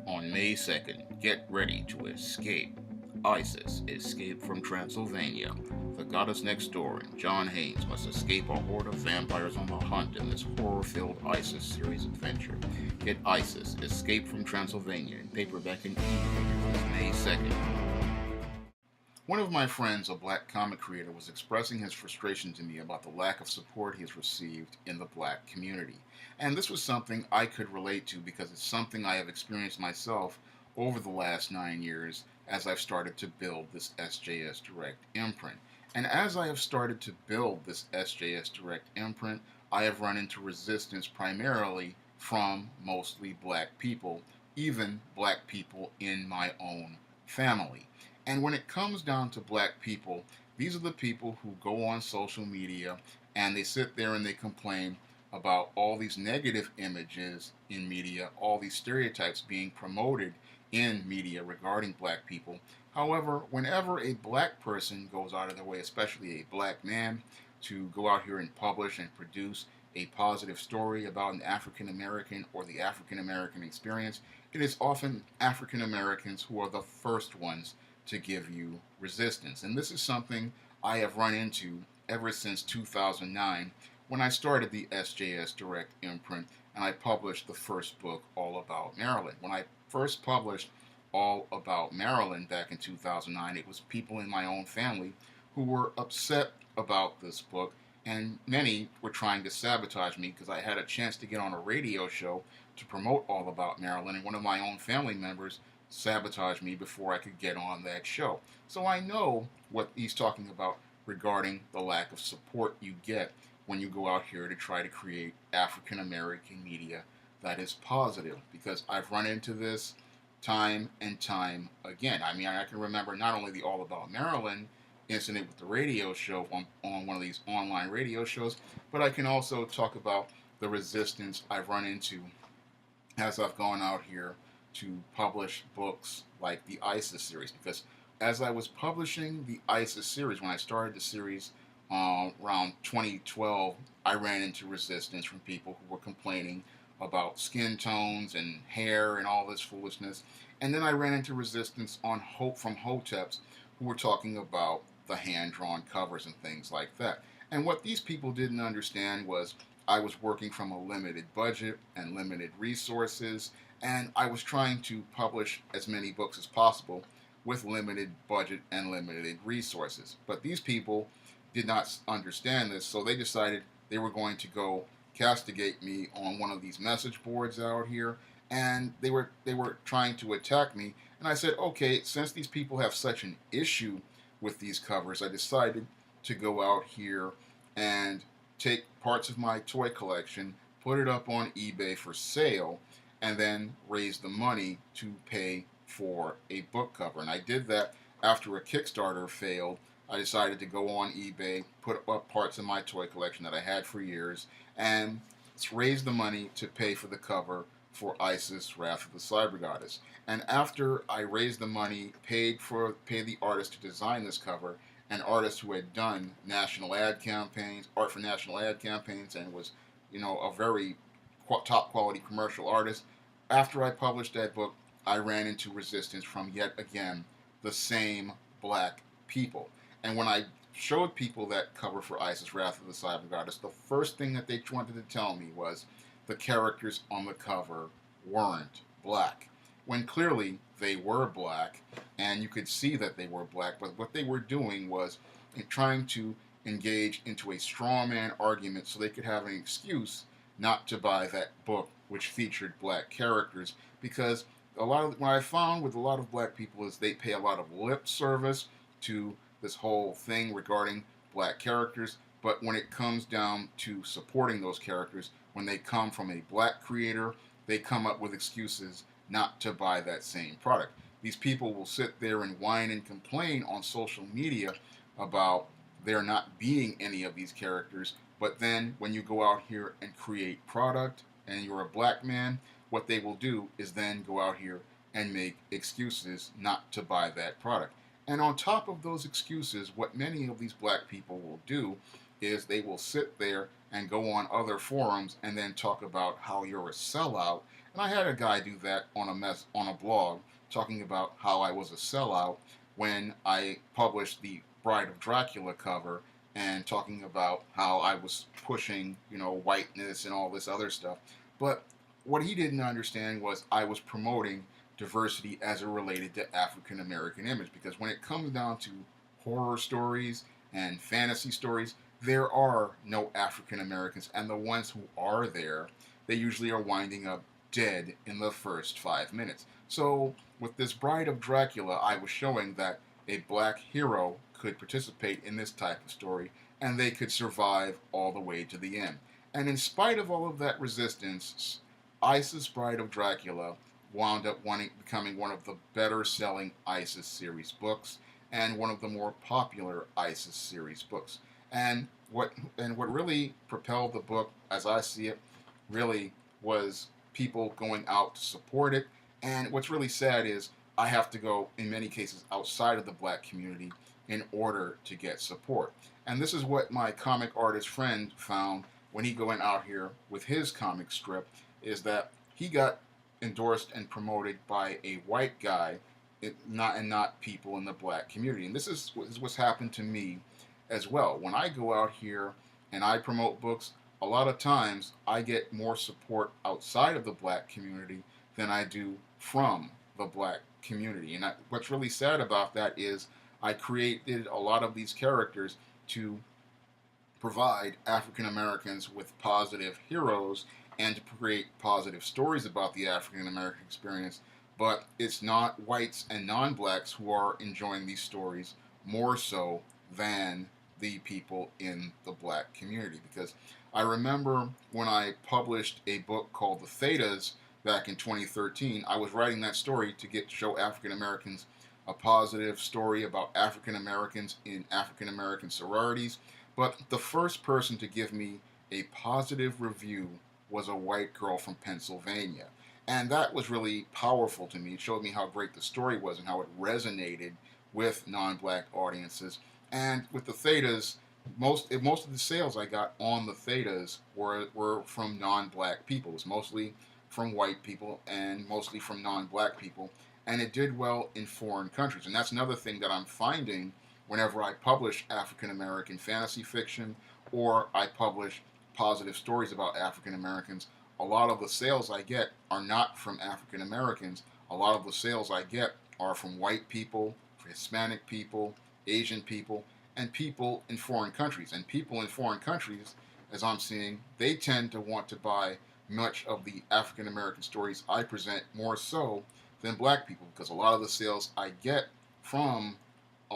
On May 2nd, get ready to escape. Isis, Escape from Transylvania. The goddess next door and John Haynes must escape a horde of vampires on the hunt in this horror-filled Isis series adventure. Get Isis, Escape from Transylvania in paperback and ebook since May 2nd. One of my friends, a black comic creator, was expressing his frustration to me about the lack of support he has received in the black community. And this was something I could relate to because it's something I have experienced myself over the last 9 years as I've started to build this SJS Direct imprint. And as I have started to build this SJS Direct imprint, I have run into resistance primarily from mostly black people, even black people in my own family. And when it comes down to black people, these are the people who go on social media and they sit there and they complain about all these negative images in media, all these stereotypes being promoted in media regarding black people. However, whenever a black person goes out of their way, especially a black man, to go out here and publish and produce a positive story about an African American or the African American experience, it is often African Americans who are the first ones to give you resistance. And this is something I have run into ever since 2009 when I started the SJS Direct imprint and I published the first book, All About Maryland. When I first published All About Maryland back in 2009, it was people in my own family who were upset about this book, and many were trying to sabotage me because I had a chance to get on a radio show to promote All About Maryland, and one of my own family members sabotage me before I could get on that show. So I know what he's talking about regarding the lack of support you get when you go out here to try to create African American media that is positive, because I've run into this time and time again. I mean, I can remember not only the All About Maryland incident with the radio show on one of these online radio shows, but I can also talk about the resistance I've run into as I've gone out here to publish books like the ISIS series, because as I was publishing the ISIS series, when I started the series around 2012, I ran into resistance from people who were complaining about skin tones and hair and all this foolishness. And then I ran into resistance on Hope from Hoteps, who were talking about the hand-drawn covers and things like that. And what these people didn't understand was I was working from a limited budget and limited resources, and I was trying to publish as many books as possible with limited budget and limited resources. But these people did not understand this, so they decided they were going to go castigate me on one of these message boards out here, and they were trying to attack me. And I said, okay, since these people have such an issue with these covers, I decided to go out here and take parts of my toy collection, put it up on eBay for sale, and then raise the money to pay for a book cover. And I did that after a Kickstarter failed. I decided to go on eBay, put up parts of my toy collection that I had for years, and raise the money to pay for the cover for Isis Wrath of the Cyber Goddess. And after I raised the money, paid the artist to design this cover, an artist who had done national ad campaigns, art for national ad campaigns, and was, a very top quality commercial artist. After I published that book, I ran into resistance from yet again the same black people. And when I showed people that cover for Isis Wrath of the Cyber Goddess, the first thing that they wanted to tell me was the characters on the cover weren't black. When clearly they were black, and you could see that they were black, but what they were doing was trying to engage into a straw man argument so they could have an excuse not to buy that book which featured black characters, because what I found with a lot of black people is they pay a lot of lip service to this whole thing regarding black characters, but when it comes down to supporting those characters, when they come from a black creator, they come up with excuses not to buy that same product. These people will sit there and whine and complain on social media about there not being any of these characters, but then when you go out here and create product and you're a black man, what they will do is then go out here and make excuses not to buy that product. And on top of those excuses, what many of these black people will do is they will sit there and go on other forums and then talk about how you're a sellout. And I had a guy do that on a blog, talking about how I was a sellout when I published the Bride of Dracula cover, and talking about how I was pushing, whiteness and all this other stuff. But what he didn't understand was I was promoting diversity as it related to African American image, because when it comes down to horror stories and fantasy stories, there are no African Americans, and the ones who are there, they usually are winding up dead in the first 5 minutes. So, with this Bride of Dracula, I was showing that a black hero could participate in this type of story, and they could survive all the way to the end. And in spite of all of that resistance, Isis Bride of Dracula wound up becoming one of the better selling Isis series books, and one of the more popular Isis series books. And what really propelled the book, as I see it, really was people going out to support it. And what's really sad is I have to go, in many cases, outside of the black community in order to get support. And this is what my comic artist friend found when he went out here with his comic strip, is that he got endorsed and promoted by a white guy, not people in the black community. And this is what's happened to me as well. When I go out here and I promote books, a lot of times I get more support outside of the black community than I do from the black community. And what's really sad about that is I created a lot of these characters to provide African Americans with positive heroes and to create positive stories about the African American experience. But it's not whites and non blacks who are enjoying these stories more so than the people in the black community. Because I remember when I published a book called The Thetas back in 2013, I was writing that story to show African Americans a positive story about African Americans in African American sororities. But the first person to give me a positive review was a white girl from Pennsylvania. And that was really powerful to me. It showed me how great the story was and how it resonated with non-black audiences. And with the Thetas, most of the sales I got on the Thetas were from non-black people. It was mostly from white people and mostly from non-black people. And it did well in foreign countries. And that's another thing that I'm finding whenever I publish African American fantasy fiction or I publish positive stories about African Americans. A lot of the sales I get are not from African Americans. A lot of the sales I get are from white people, Hispanic people, Asian people, and people in foreign countries. And people in foreign countries, as I'm seeing, they tend to want to buy much of the African American stories I present more so than black people, because a lot of the sales I get from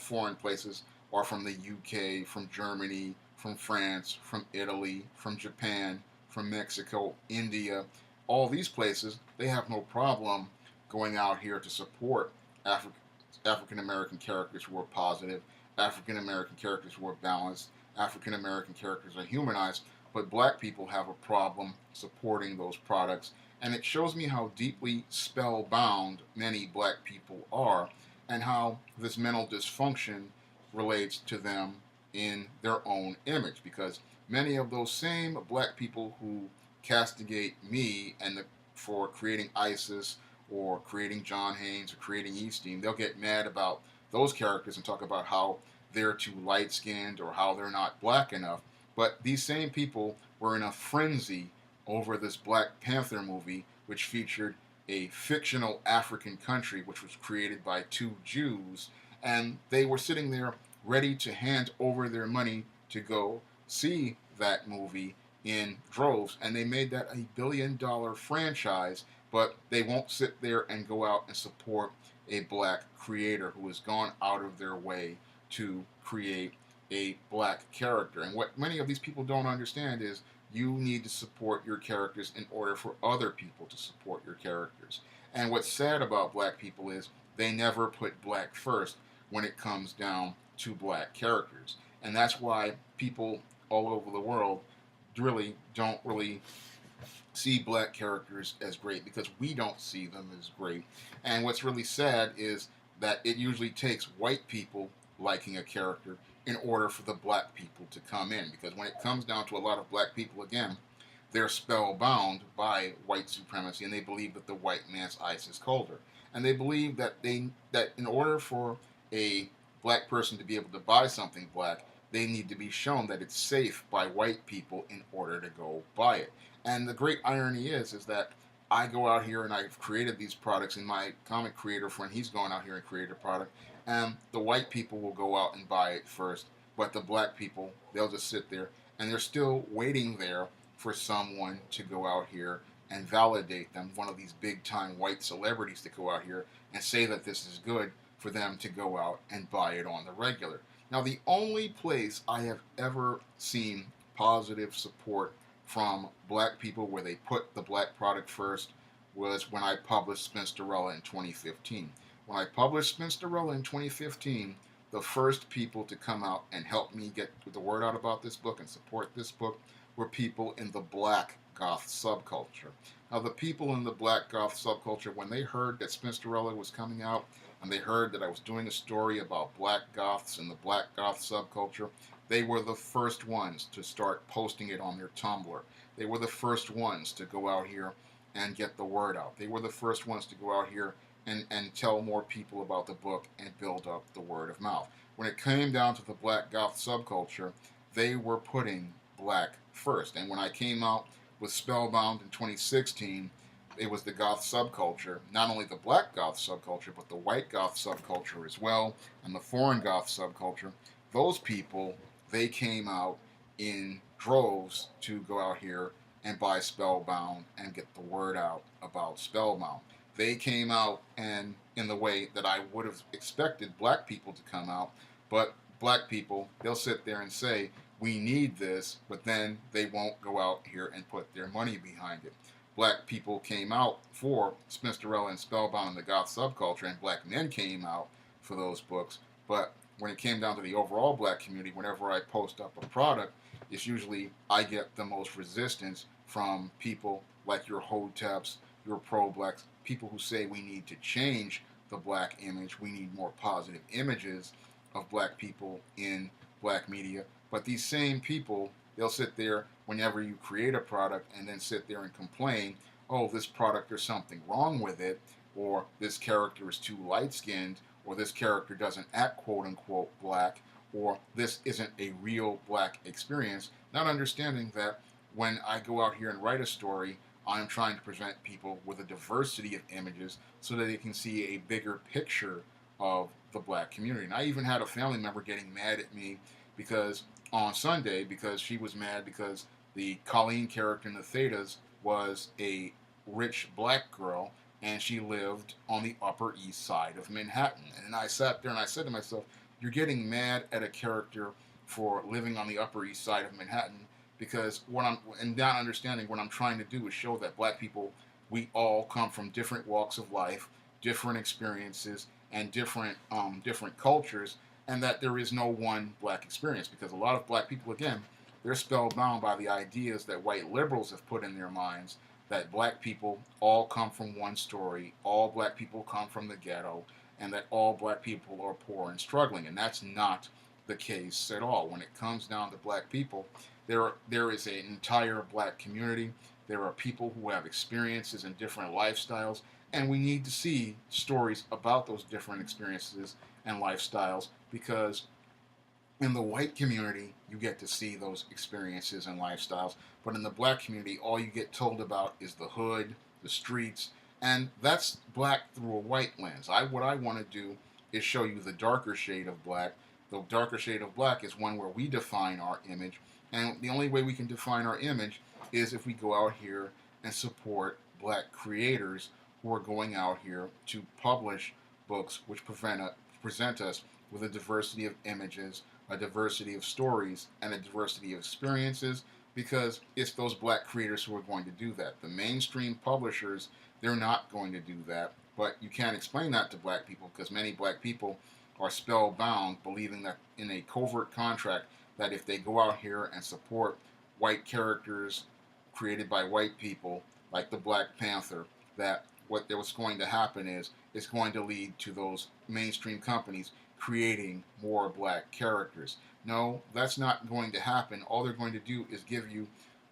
foreign places are from the UK, from Germany, from France, from Italy, from Japan, from Mexico, India. All these places, they have no problem going out here to support African American characters who are positive, African American characters who are balanced, African American characters are humanized, but black people have a problem supporting those products. And it shows me how deeply spellbound many black people are, and how this mental dysfunction relates to them in their own image. Because many of those same black people who castigate me for creating ISIS or creating John Haynes or creating Eaststein, they'll get mad about those characters and talk about how they're too light-skinned or how they're not black enough. But these same people were in a frenzy over this Black Panther movie, which featured a fictional African country which was created by two Jews, and they were sitting there ready to hand over their money to go see that movie in droves, and they made that $1 billion franchise, but they won't sit there and go out and support a black creator who has gone out of their way to create a black character. And what many of these people don't understand is you need to support your characters in order for other people to support your characters. And what's sad about black people is they never put black first when it comes down to black characters. And that's why people all over the world don't really see black characters as great, because we don't see them as great. And what's really sad is that it usually takes white people liking a character in order for the black people to come in. Because when it comes down to a lot of black people, again, they're spellbound by white supremacy, and they believe that the white man's ice is colder. And they believe that in order for a black person to be able to buy something black, they need to be shown that it's safe by white people in order to go buy it. And the great irony is that I go out here and I've created these products, and my comic creator friend, he's going out here and created a product, and the white people will go out and buy it first, but the black people, they'll just sit there and they're still waiting there for someone to go out here and validate them, one of these big time white celebrities to go out here and say that this is good for them to go out and buy it on the regular. Now, the only place I have ever seen positive support from black people where they put the black product first was when I published Spinsterella in 2015. When I published Spinsterella in 2015, the first people to come out and help me get the word out about this book and support this book were people in the black goth subculture. Now, the people in the black goth subculture, when they heard that Spinsterella was coming out and they heard that I was doing a story about black goths and the black goth subculture, they were the first ones to start posting it on their Tumblr. They were the first ones to go out here and get the word out. They were the first ones to go out here and tell more people about the book and build up the word of mouth. When it came down to the black goth subculture, they were putting black first. And when I came out with Spellbound in 2016, it was the goth subculture, not only the black goth subculture, but the white goth subculture as well, and the foreign goth subculture. Those people, they came out in droves to go out here and buy Spellbound and get the word out about Spellbound. They came out and in the way that I would have expected black people to come out, but black people, they'll sit there and say, we need this, but then they won't go out here and put their money behind it. Black people came out for Spinsterella and Spellbound and the goth subculture, and black men came out for those books, but when it came down to the overall black community, whenever I post up a product, it's usually I get the most resistance from people like your Hoteps, your pro-blacks, people who say we need to change the black image, we need more positive images of black people in black media. But these same people, they'll sit there whenever you create a product and then sit there and complain, oh, this product, there's something wrong with it, or this character is too light-skinned, or this character doesn't act quote-unquote black, or this isn't a real black experience, not understanding that when I go out here and write a story, I'm trying to present people with a diversity of images so that they can see a bigger picture of the black community. And I even had a family member getting mad at me because on Sunday, because she was mad because the Colleen character in the Thetas was a rich black girl and she lived on the Upper East Side of Manhattan. And I sat there and I said to myself, you're getting mad at a character for living on the Upper East Side of Manhattan, because not understanding what I'm trying to do is show that black people, we all come from different walks of life, different experiences, and different cultures, and that there is no one black experience, because a lot of black people, again, they're spellbound by the ideas that white liberals have put in their minds, that black people all come from one story, all black people come from the ghetto, and that all black people are poor and struggling. And that's not the case at all. When it comes down to black people, there is an entire black community. There are people who have experiences and different lifestyles, and we need to see stories about those different experiences and lifestyles, because in the white community, you get to see those experiences and lifestyles, but in the black community, all you get told about is the hood, the streets, and that's black through a white lens. What I want to do is show you the darker shade of black. The darker shade of black is one where we define our image, and the only way we can define our image is if we go out here and support black creators who are going out here to publish books which present us with a diversity of images, a diversity of stories, and a diversity of experiences, because it's those black creators who are going to do that. The mainstream publishers, they're not going to do that, but you can't explain that to black people, because many black people are spellbound, believing that in a covert contract that if they go out here and support white characters created by white people, like the Black Panther, that what's going to happen is it's going to lead to those mainstream companies creating more black characters. No, that's not going to happen. All they're going to do is give you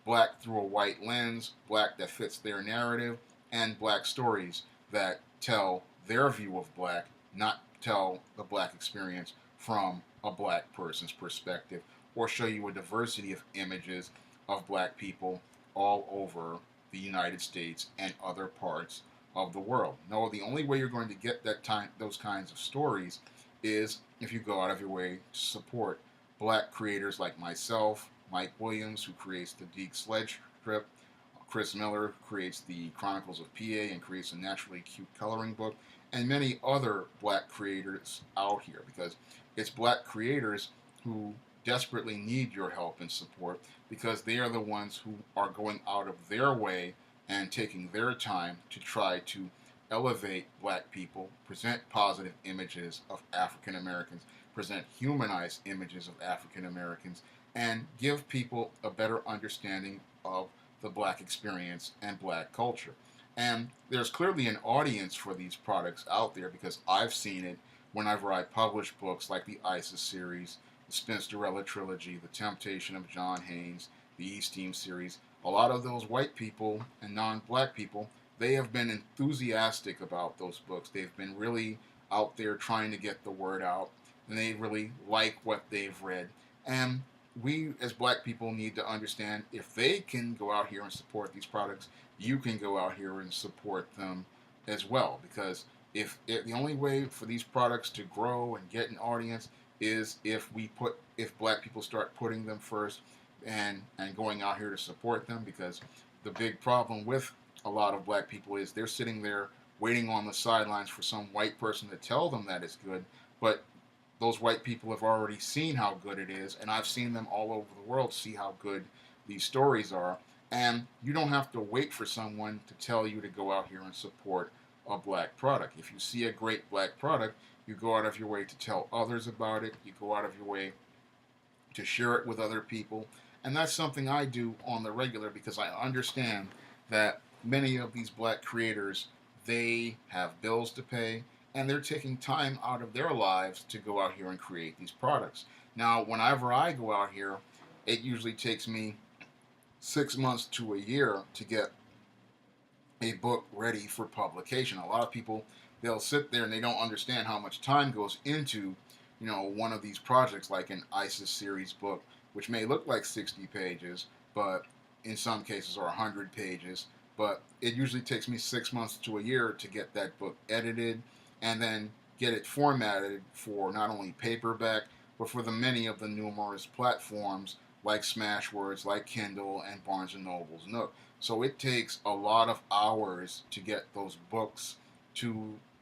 black through a white lens, black that fits their narrative, and black stories that tell their view of black, not tell the black experience from a black person's perspective, or show you a diversity of images of black people all over the United States and other parts of the world. No, the only way you're going to get those kinds of stories is if you go out of your way to support black creators like myself, Mike Williams, who creates the Deke Sledge strip, Chris Miller, who creates the Chronicles of PA and creates a naturally cute coloring book, and many other black creators out here, because it's black creators who desperately need your help and support, because they are the ones who are going out of their way and taking their time to try to elevate black people, present positive images of African Americans, present humanized images of African Americans, and give people a better understanding of the black experience and black culture. And there's clearly an audience for these products out there, because I've seen it whenever I publish books like the ISIS series, the Spinsterella trilogy, The Temptation of John Haynes, the East Team series. A lot of those white people and non-black people, they have been enthusiastic about those books. They've been really out there trying to get the word out, and they really like what they've read. And we as black people need to understand, if they can go out here and support these products, you can go out here and support them as well. Because if the only way for these products to grow and get an audience is if black people start putting them first and going out here to support them. Because the big problem with a lot of black people is they're sitting there waiting on the sidelines for some white person to tell them that it's good, but those white people have already seen how good it is, and I've seen them all over the world see how good these stories are. And you don't have to wait for someone to tell you to go out here and support a black product. If you see a great black product, you go out of your way to tell others about it. You go out of your way to share it with other people. And that's something I do on the regular, because I understand that many of these black creators, they have bills to pay, and they're taking time out of their lives to go out here and create these products. Now, whenever I go out here, it usually takes me 6 months to a year to get a book ready for publication. A lot of people, they'll sit there and they don't understand how much time goes into, one of these projects, like an ISIS series book, which may look like 60 pages, but in some cases are 100 pages. But it usually takes me 6 months to a year to get that book edited and then get it formatted for not only paperback, but for the many of the numerous platforms like Smashwords, like Kindle, and Barnes & Noble's Nook. So it takes a lot of hours to get those books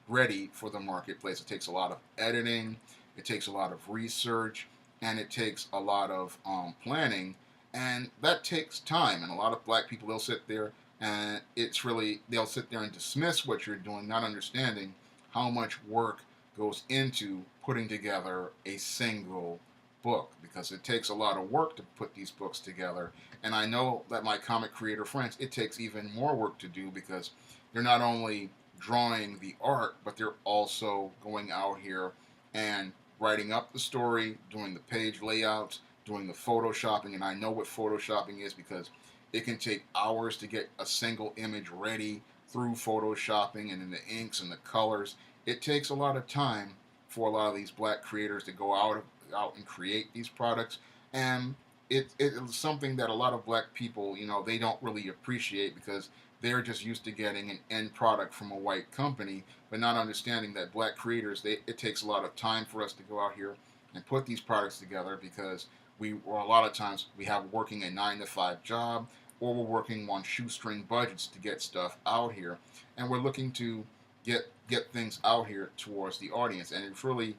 ready for the marketplace. It takes a lot of editing, it takes a lot of research, and it takes a lot of planning, and that takes time. And a lot of black people, they'll sit there and they'll sit there and dismiss what you're doing, not understanding how much work goes into putting together a single book, because it takes a lot of work to put these books together. And I know that my comic creator friends, it takes even more work to do, because they're not only drawing the art, but they're also going out here and writing up the story, doing the page layouts, doing the photoshopping. And I know what photoshopping is, because it can take hours to get a single image ready through photoshopping and in the inks and the colors. It takes a lot of time for a lot of these black creators to go out and create these products. And it's something that a lot of black people, they don't really appreciate, because they're just used to getting an end product from a white company, but not understanding that black creators, it takes a lot of time for us to go out here and put these products together, because a lot of times we have working a 9-to-5 job, or we're working on shoestring budgets to get stuff out here, and we're looking to get things out here towards the audience. And it's really,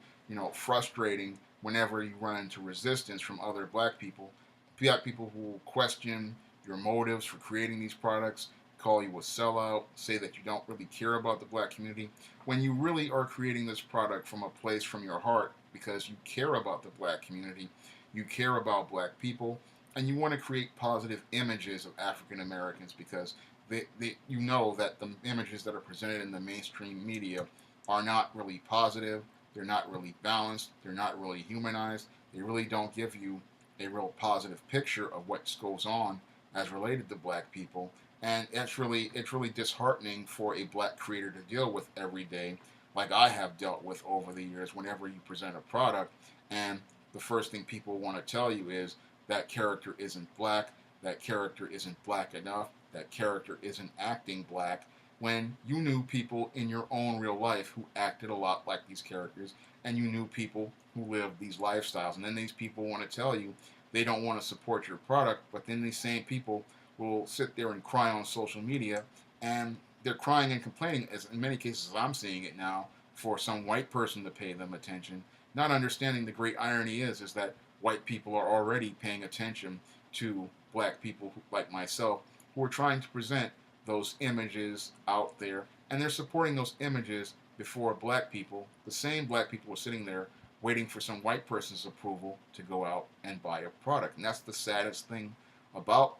frustrating whenever you run into resistance from other black people who will question your motives for creating these products, call you a sellout, say that you don't really care about the black community, when you really are creating this product from a place from your heart, because you care about the black community, you care about black people, and you want to create positive images of African Americans, because you know that the images that are presented in the mainstream media are not really positive. They're not really balanced. They're not really humanized. They really don't give you a real positive picture of what goes on as related to black people. And it's really disheartening for a black creator to deal with every day, like I have dealt with over the years. Whenever you present a product, and the first thing people want to tell you is that character isn't black, that character isn't black enough, that character isn't acting black, when you knew people in your own real life who acted a lot like these characters, and you knew people who lived these lifestyles. And then these people want to tell you they don't want to support your product, but then these same people will sit there and cry on social media, and they're crying and complaining, as in many cases I'm seeing it now, for some white person to pay them attention, not understanding the great irony is that white people are already paying attention to black people like myself who are trying to present those images out there, and they're supporting those images before black people. The same black people are sitting there waiting for some white person's approval to go out and buy a product. And that's the saddest thing about,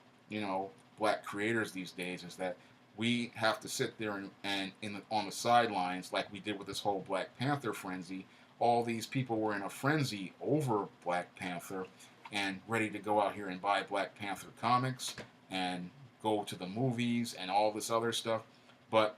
black creators these days, is that we have to sit there on the sidelines, like we did with this whole Black Panther frenzy. All these people were in a frenzy over Black Panther and ready to go out here and buy Black Panther comics and go to the movies and all this other stuff. But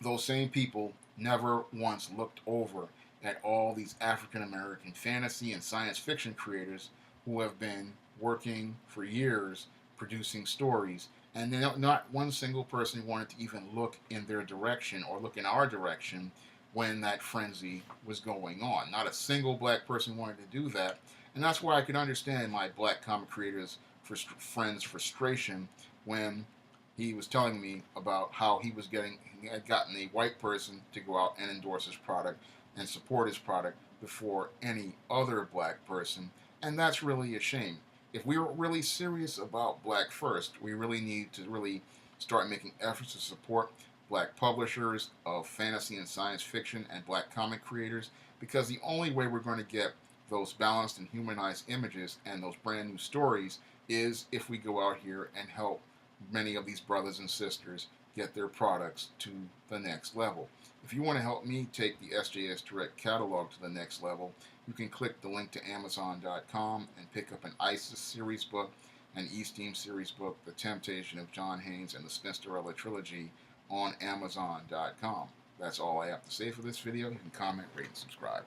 those same people never once looked over at all these African American fantasy and science fiction creators who have been working for years producing stories, and not one single person wanted to even look in their direction or look in our direction when that frenzy was going on. Not a single black person wanted to do that, and that's why I could understand my black comic creators' friends' frustration when he was telling me about how he had gotten a white person to go out and endorse his product and support his product before any other black person, and that's really a shame. If we were really serious about Black First, we really need to really start making efforts to support black publishers of fantasy and science fiction and black comic creators, because the only way we're going to get those balanced and humanized images and those brand new stories is if we go out here and help many of these brothers and sisters get their products to the next level. If you want to help me take the SJS Direct catalog to the next level, you can click the link to Amazon.com and pick up an ISIS series book, an East-Team series book, The Temptation of John Haynes, and the Spinsterella trilogy on Amazon.com. That's all I have to say for this video. You can comment, rate, and subscribe.